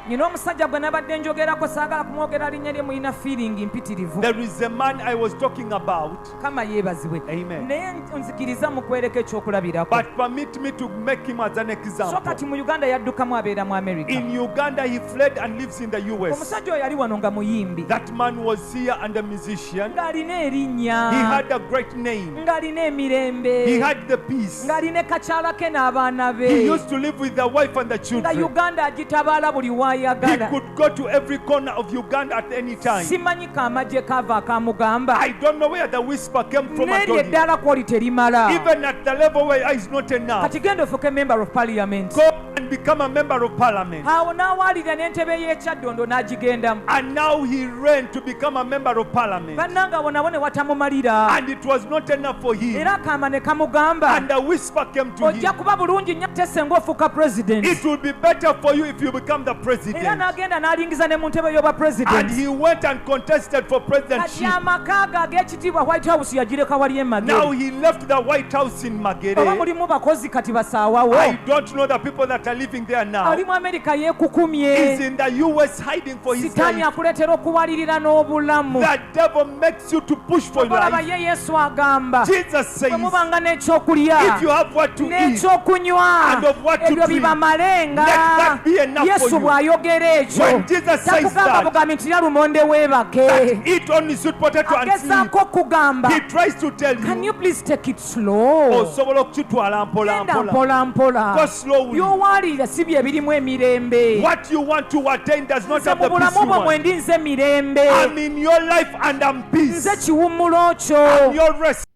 Nyina omusajja gwe nabadde njogerako saagala kumwogera linnya lye muyina feeling mpitirivu. There is a man I was talking about. Kama yeebazibwe. Amen. Naye nzikiriza mukwereka ekyokulabirako. But permit me to make him as an example. So kati mu Uganda yaddukamu abeera mu America. In Uganda he fled and lives in the US. Omusajja oyo yali wano nga muyimbi. That man was here and a musician. Ng'alina erinnya. He had a great name. Ng'alina emirembe. He had the peace. Ng'alina kakyala ke n'abaana be. He used to live with the wife and the children. Nga Uganda agitabaala buli waayagala. He could go to every corner of Uganda at any time. Simanyi kaamagye kaava akamugamba. I don't know where the whisper came from. Neryo eddala kwoli terimala. Even at the level where is not enough. Kati genda ofuuke member of parliament. Go and become a member of parliament. Awo n'awaalira n'entebe y'ekyaddondo n'agigendamu. And now he ran to become a member of parliament. Bannanga abo nabo ne watamumalira. And it was not enough for him. Era kaama ne kamugamba. And the whisper came to him. Ojja kuba bulungi nnyo ate senga ofuuka president. It will be better for you if you become the president. Era n'agenda n'alingiza ne mu ntebe y'obwa president. And he went and contested for Kati presidentship. amaka ge ag'ekitiibwa White House yagireka wali e Magere. Now he left the White House in Oba Magere. mulimu bakozi kati basaawawo. I don't know the people that are living there now. Ali mu America yeekukumye. He's in the US hiding for his Sitaani life. akuleetera okuwalirira n'obulamu. The devil makes you to push for your Olaba life. ye Yesu agamba. Jesus says, Bwe mubanga n'ekyokulya if you have what to eat, n'ekyokunywa and of what to ebyo drink, bibamalenga. let that be enough Yesu for you. bw'ayogera ekyo When Jesus says takugamba that, bugambi nti lya lumonde weebake. eat only sweet potato and sleep. Agezaako okugamba. He tries to tell Can you, you please take it slow? osobola okukitwala mpola Genda mpola. mpola Go slowly. by'owaalira si bye birimu emirembe. What you want to attain does not Nze have mu the peace bulamu you bwo mwe want. ndi nze mirembe. I'm in your life and I'm peace. Nze kiwummulo kyo. Your rest.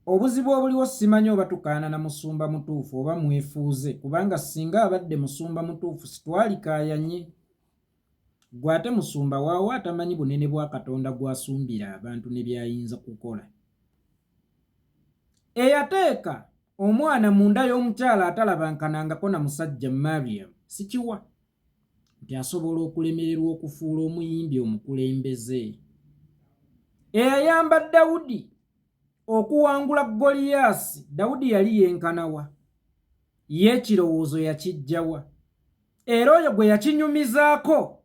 Obuzibu obuliwo simanyi oba tukaana na musumba mutuufu oba mwefuuze kubanga singa abadde musumba mutuufu sitwalikaayanye. Gwe ate musumba waawo atamanyi bunene bwa Katonda gw'asumbira abantu ne by'ayinza kukola. Eyateeka omwana mu nda y'omukyala atalabankanangako na musajja Mariam sikiwa nti asobola okulemererwa okufuula omuyimbi omukulembeze. Eyayamba Dawudi okuwangula Goliyaasi, Dawudi yali yenkanawa. Ye ekirowoozo yakijjawa. Era oyo gwe yakinyumizaako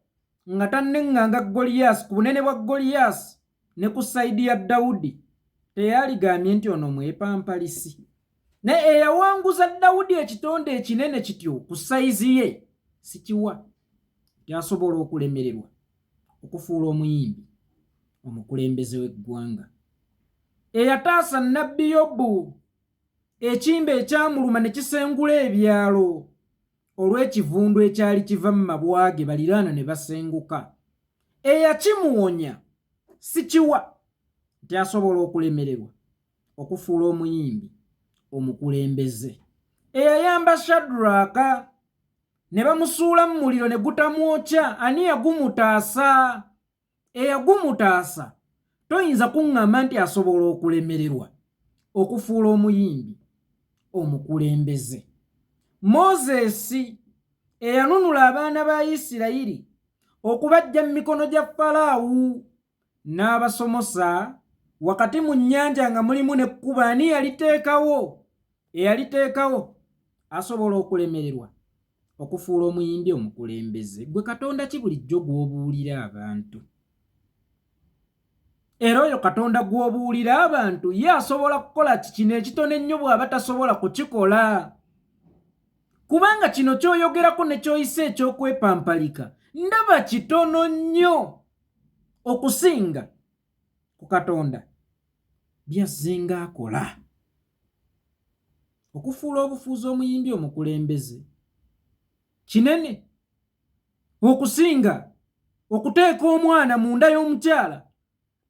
nga tanneŋŋanga Goliyaasi ku bunene bwa Goliyaasi ne ku sayidi ya Dawudi teyaligambye nti ono mwepampalisi. Ne eyawanguza Dawudi ekitonde ekinene kityo ku sayizi ye sikiwa yasobola okulemererwa okufuula omuyimbi omukulembeze w'eggwanga. Eyataasa nnabbi Yobu ekimbe ekyamuluma ne kisengula ebyalo olw'ekivundu ekyali kiva mu mabwage baliraana ne basenguka. Eyakimuwonya sikiwa nti asobola okulemererwa okufuula omuyimbi omukulembeze. Eyayamba Shadraaka ne bamusuula mu muliro ne gutamwokya, ani yagumutaasa? Eyagumutaasa toyinza kuŋŋamba nti asobola okulemererwa okufuula omuyimbi omukulembeze. Moses eyanunula abaana ba Isirayiri okubaggya mu mikono gya Falaawo n'abasomosa wakati mu nnyanja nga mulimu n'ekkuba, ani yaliteekawo? Eyaliteekawo asobola okulemererwa okufuula omuyimbi omukulembeze. Gwe Katonda ki bulijjo gw'obuulira abantu? Era oyo Katonda gw'obuulira abantu ye asobola kukola kino ekitono ennyo bw'aba tasobola kukikola. Kubanga kino ky'oyogerako ne ky'oyise eky'okwepampalika ndaba kitono nnyo okusinga ku Katonda by'azzenga akola. Okufuula obufuuzi omuyimbi omukulembeze kinene okusinga okuteeka omwana mu nda y'omukyala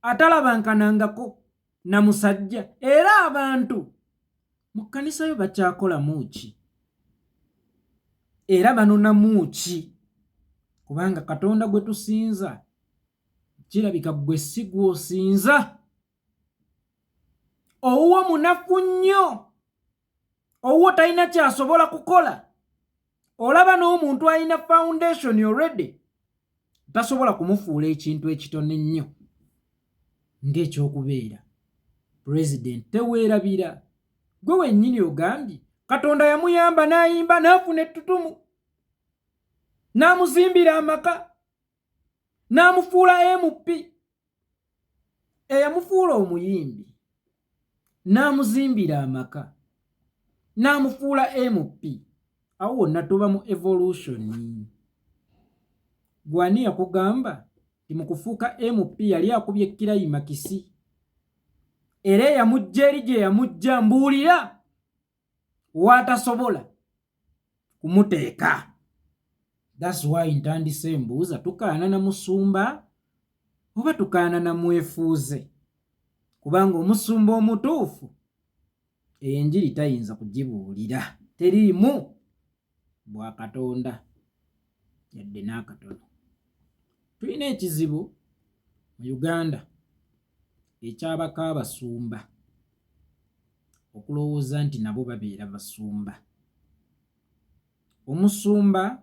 atalabankanangako na musajja. Era abantu mu kkanisa yo bakyakolamu ki? Era banonamu ki? Kubanga Katonda gwe tusinza kirabika gwe si gw'osinza. Owuwo munafu nnyo, owuwo talina kyasobola kukola. Olaba n'omuntu alina foundation already tasobola kumufuula ekintu ekitono ennyo ng'ekyokubeera president. Teweerabira gwe wennyini ogambye Katonda yamuyamba n'ayimba n'afuna ettutumu. n'amuzimbira amaka, n'amufuula MP, eyamufuula omuyimbi, n'amuzimbira amaka, n'amufuula MP. Awo wonna tuba mu evolution. Gwani yakugamba nti mu kufuuka MP yali akubye Kirayima Kisi, era eyamujja eri gye yamujja mbuulira watasobola kumuteeka. That's why ntandise mbuuza, tukaana na musumba oba tukaana na mwefuuze? Kubanga omusumba omutuufu enjiri tayinza kugibuulira, teriimu bwa Katonda yadde n'akatono. Tulina ekizibu mu Uganda ekyabaka abasumba okulowooza nti nabo babeera basumba. Omusumba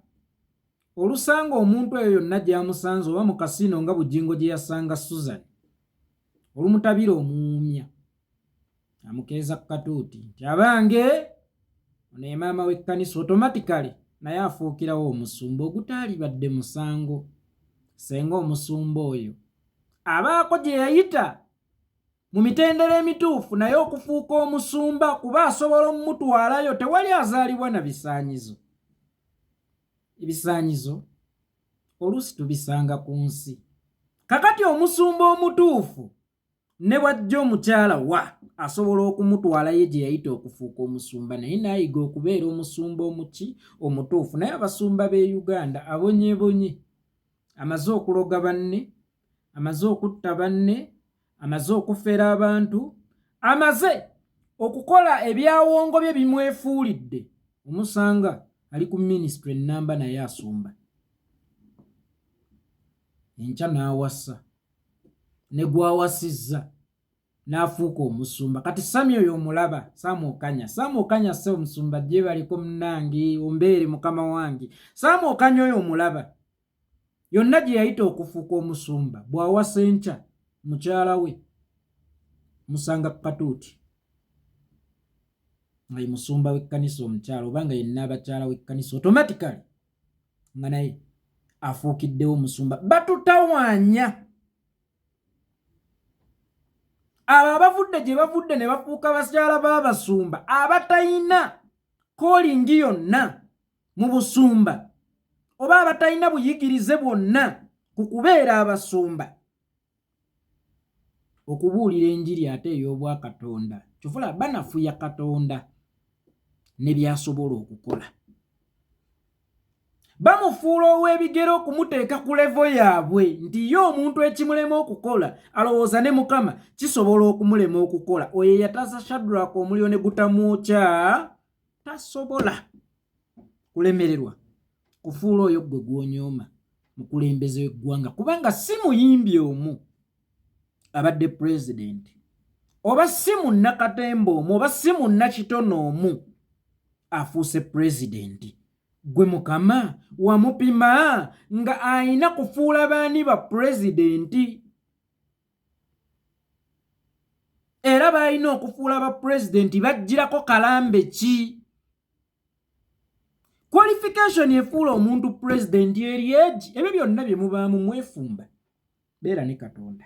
olusanga omuntu eyo yonna gy'amusanze oba mu kasino nga Bujingo gye yasanga Susan, olumutabira omuwuumya amukeeza ku katuuti nti abange ono ye maama w'ekkanisa, automatically naye afuukirawo omusumba ogutaalibadde musango. Senga omusumba oyo abaako gye yayita mu mitendera emituufu, naye okufuuka omusumba kuba asobola omutwalayo, tewali azaalibwa na bisaanyizo. Ebisaanyizo oluusi tubisanga ku nsi. Kakati omusumba omutuufu ne bw'ajja omukyala wa asobola okumutwalayo gye yayita okufuuka omusumba, naye naayiga okubeera omusumba omutuufu. Naye abasumba b'e Uganda abonyebonye, amaze okuloga banne, amaze okutta banne, amaze okufera abantu, amaze okukola ebyawongo bye bimwefuulidde, omusanga ali ku ministry ennamba naye asumba. Enkya n'awasa, ne gwawasizza n'afuuka omusumba. Kati Sami oyo omulaba, Samuokanya se omusumba gye baliko munnange ombeere mukama wange. Samuokanya oyo omulaba yonna gye yayita okufuuka omusumba, bw'awasa enkya mukyala we musanga ku katuuti nga ye musumba w'ekkanisa omukyala, oba nga yenna abakyala w'ekkanisa, automatically nga naye afuukiddewo omusumba. Batutawaanya abo abavudde gye bavudde ne bafuuka bakyala b'abasumba abatalina koolingi yonna mu busumba, oba abatalina buyigirize bwonna ku kubeera abasumba, okubuulira enjiri ate ey'obwakatonda. Kyofula banafuya Katonda ne byasobola okukola. Bamufuula ow'ebigero okumuteeka ku levo yaabwe nti ye omuntu ekimulema okukola alowooza ne Mukama kisobola okumulema okukola. Oyo yataasa Shadrack omuliro ne gutamwokya, tasobola kulemererwa kufuula oyo gwe gw'onyooma mukulembeze w'eggwanga, kubanga si muyimbi omu abadde president, oba si munnakatemba omu, oba si munnakitono omu afuuse president. Gwe Mukama wamupima nga ayina kufuula baani ba pulezidenti, era baalina okufuula ba pulezidenti bajjirako kalambe ki? Qualification efuula omuntu pulezidenti eri egi. Ebyo byonna bye mubaamu mwefumba, beera ne Katonda.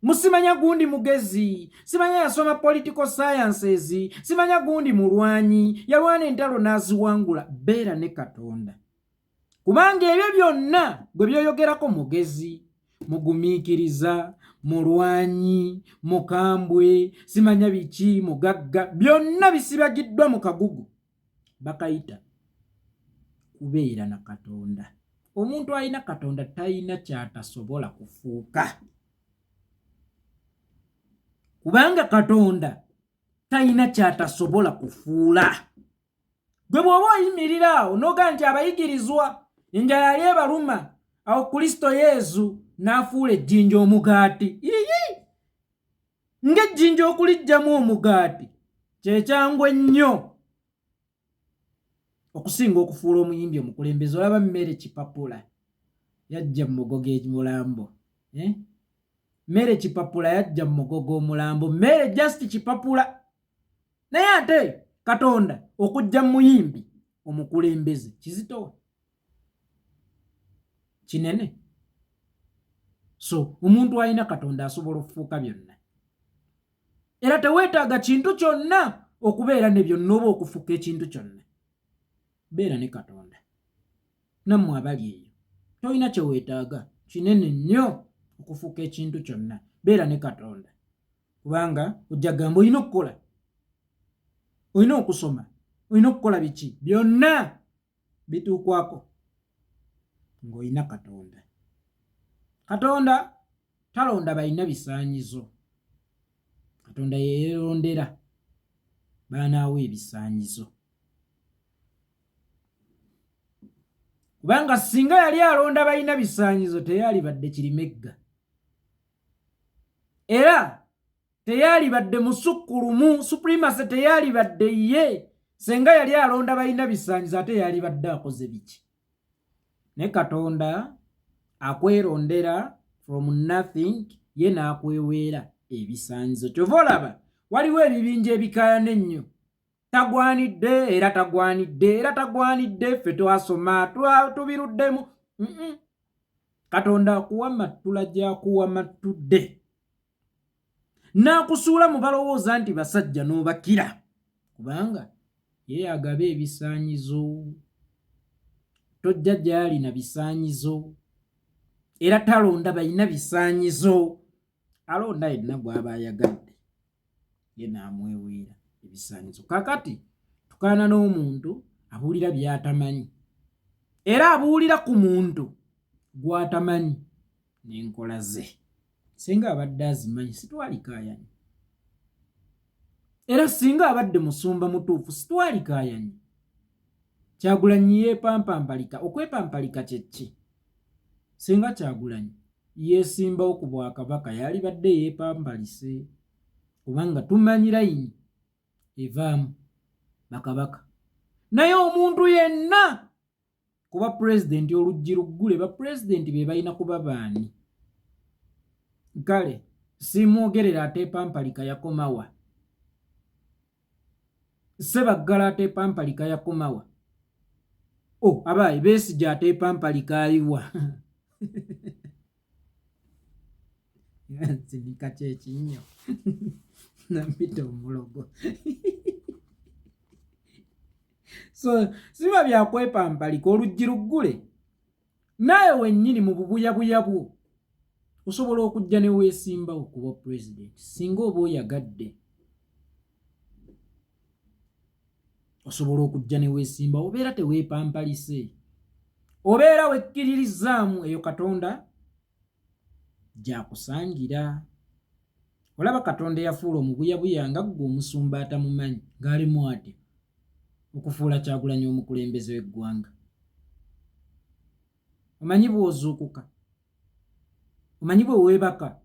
Musimanya gundi mugezi, simanya yasoma political sciences, simanya gundi mulwanyi, yalwana entalo n'aziwangula, beera ne Katonda. Kubanga ebyo byonna gwe byoyogerako mugezi, mugumiikiriza, mulwanyi, mukambwe, simanya biki, mugagga, byonna bisibagiddwa mu kagugu, bakayita kubeera na Katonda. Omuntu alina Katonda talina kyatasobola kufuuka, kubanga Katonda talina kyatasobola kufuula. Gwe bw'oba oyimirira awo n'oga nti abayigirizwa enjala yali ebaluma, awo Kristo Yesu n'afuula ejjinja omugaati. Ng'ejjinja okuliggyamu omugaati kyekyangu ennyo okusinga okufuula omuyimbi omukulembeze. Olaba Mmere Kipapula yajja mu mugogo emulambo, Mmere Kipapula yajja mu mugogo omulambo, Mmere just Kipapula. Naye ate Katonda okujja mu muyimbi omukulembeze kizitowa kinene. So omuntu alina Katonda asobola okufuuka byonna, era teweetaaga kintu kyonna okubeera ne byonna oba okufuuka ekintu kyonna. Beera ne Katonda. Nammwe abali eyo tolina kyeweetaaga kinene nnyo okufuuka ekintu kyonna. Beera ne Katonda, kubanga ojja gamba olina okukola, olina okusoma, olina okukola biki, byonna bituukwako ng'olina Katonda. Katonda talonda balina bisaanyizo. Katonda yeerondera baanaawo ebisaanyizo. Kubanga singa yali alonda balina bisaanyizo teyalibadde Kirimegga, era teyalibadde Musukkulumu, Supremacy teyalibadde ye. Singa yali alonda balina bisaanyizo ate yalibadde akoze biki? Ne Katonda akwerondera from nothing, ye n'akweweera ebisaanyizo. Kyova olaba waliwo ebibinja ebikaayana ennyo. Tagwanidde era tagwanidde era tagwanidde, ffe twasoma tubiruddemu. Katonda akuwa matula gy'akuwa matudde, n'akusuula mu balowooza nti basajja n'obakira, kubanga ye agaba ebisaanyizo. Tojja gy'ali na bisaanyizo, era talonda balina bisaanyizo. Alonda yenna gw'aba ayagadde, ye n'amweweera ebisaanyizo. Kakati tukaana n'omuntu abuulira by'atamanyi, era abuulira ku muntu gw'atamanyi n'enkola ze. Singa abadde azimanyi sitwalikaayanye, era singa abadde musumba mutuufu sitwalikaayanye. Kyagulanyi yeepampambalika. Okwepampalika kye ki? Singa Kyagulanyi yeesimbawo ku Bwakabaka yalibadde yeepampalise, kubanga tumanyi layini evaamu bakabaka. Naye omuntu yenna kuba pulezidenti oluggi luggule, bapulezidenti be balina kuba baani? Kale simwogerera ateepampalika yakomawa, Ssebaggala ateepampalika yakomawa, abaayi Besigye ateepampalika aliwa? Nsinika kyekinnyo nampita omulogo. So siba byakwepampalika oluggi luggule. Naye wennyini mu bubuyabuya bwo osobola okujja ne weesimbawo kuba pulezidenti singa oba oyagadde. Osobola okujja ne weesimbawo, obeera teweepampalise, obeera wekkiririzaamu. Eyo Katonda gy'akusangira. Olaba Katonda yafuula omubuyabuya nga ggwe omusumba atamumanyi ng'alimu ati okufuula Kyagulanyi omukulembeze w'eggwanga. Omanyi bw'ozuukuka, omanyi bwe weebaka,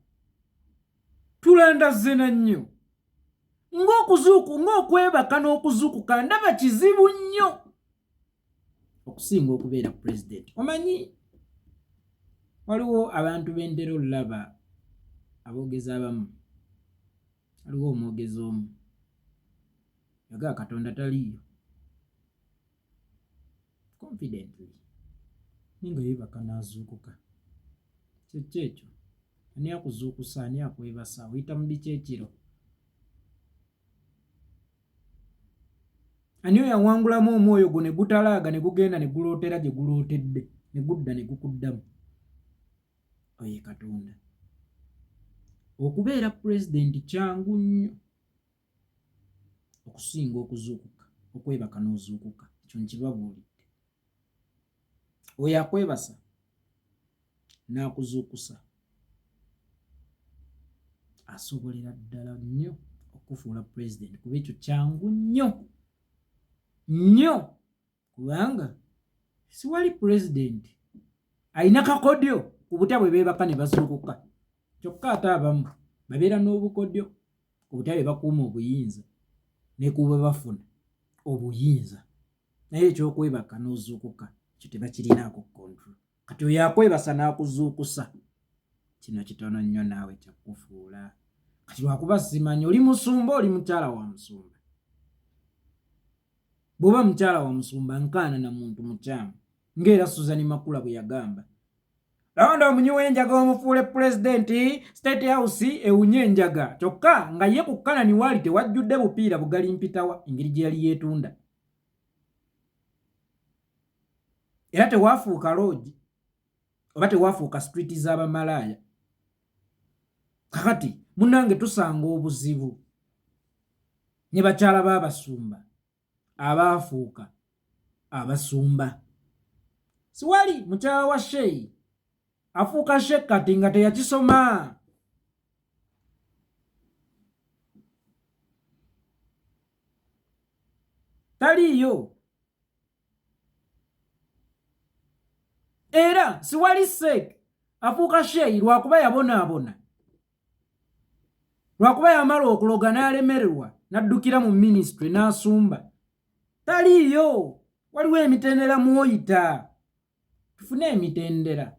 tulanda zena nnyo. Ng'okwebaka n'okuzuukuka ndaba kizibu nnyo okusinga okubeera pulezidenti. Omanyi waliwo abantu b'endera olaba aboogezi abamu. Waliwo omwogezi omu yagaa Katonda taliiyo, confidently ninga yeebaka n'azuukuka. Kyekyo ekyo, ani akuzuukusa, ani akwebasa, oyita mu biki ekiro? Ani oyawangulamu omwoyo gwo ne gutalaaga ne gugenda ne gulootera gye gulootedde ne gudda ne gukuddamu? Oye Katonda. Okubeera pulezidenti kyangu nnyo okusinga okuzuukuka, okwebaka n'ozuukuka. Ekyo nkibabuulidde. Oyo akwebasa n'akuzuukusa asobolera ddala nnyo okufuula pulezidenti, kuba ekyo kyangu nnyo nnyo, kubanga siwali pulezidenti alina kakodyo ku butya bwe beebaka ne bazuukuka. Kyokka ate abamu babeera n'obukodyo ku butya bwe bakuuma obuyinza ne ku bwe bafuna obuyinza, naye ekyokwebaka n'ozuukuka ekyo tebakirinaako kontrol. Kati oyo akwebasa n'akuzuukusa, kino kitono nnyo naawe kyakufuula. Kati lwakuba simanyi oli musumba, oli mukyala wa musumba, bw'oba mukyala wa musumba nkaana na muntu mukyamu ng'era Susan Makula bwe yagamba. Londa omunyiwa enjaga omufuule pulezidenti State House ewunye enjaga kyokka nga ye ku Kanani waali tewajjudde bupiira bugali mpitawa engeri gye yali yeetunda. Era tewaafuuka loogi oba tewaafuuka streeti z'abamalaaya. Kakati munnange tusanga obuzibu ne bakyala b'abasumba abaafuuka abasumba. Siwali mukyala wa Sheyi afuuka shekkati nga teyakisoma. Taliiyo. Era siwali Seek afuuka Sheyi lwakuba yabonaabona, lwakuba yamala okuloga n'alemererwa n'addukira mu minisitule n'asumba. Taliiyo. Waliwo emitendera mw'oyita. Tufune emitendera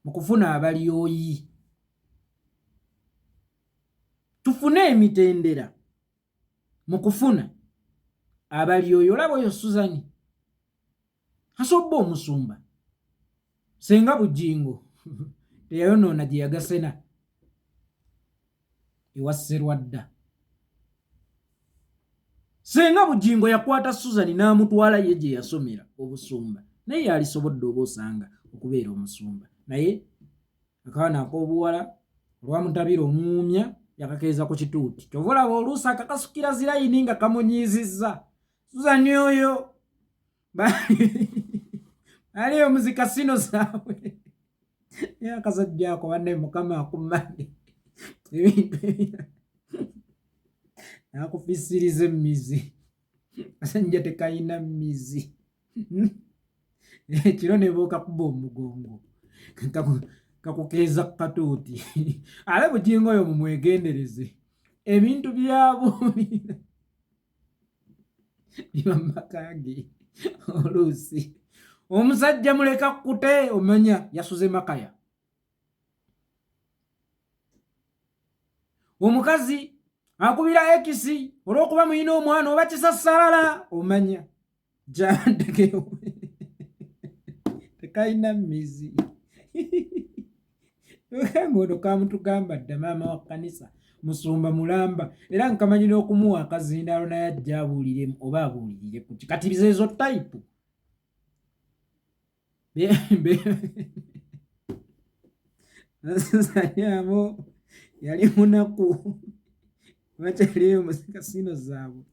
mu kufuna abalyoyi. Tufune emitendera mu kufuna abalyoyi. Olaba oyo Suzani asobba omusumba senga Bujingo teyayonoona gye yagasena ewa Sserwadda. Senga Bujingo yakwata Suzani n'amutwala ye gye yasomera obusumba, naye yalisobodde oba osanga okubeera omusumba. Naye akaana ak'obuwala olwamutabira omuumya yakakeeza ku kituuti. Kyova olaba oluusi akakasukira zilayini nga kamunyiizizza. Suzani oyo aliyo omuzika sino zaabwe ye akasajja ako banne Mukama akummande ebintu ebira nakufisiriza emizi kasanja tekayina mizi kiro ne bookakuba omugongo kakukeeza ku katuuti. Ale Bujingo oyo mumwegendereze ebintu byabo biba mu maka ge. Oluusi omusajja muleka kukute omanya yasuze makaya. Omukazi akubira ekisi olw'okuba muyina omwana oba kisassalala omanya gyandekeo tekayina mizi. Ngono kamutugamba dda maama wa kkanisa musumba mulamba era nkamanyi n'okumuwa akazindaalo naye ajja abuuliremu oba abuulirire ku kikatiriza ezo tayipu. Nasanyamo yali munaku bakyaliyo mu kasino zaabwe.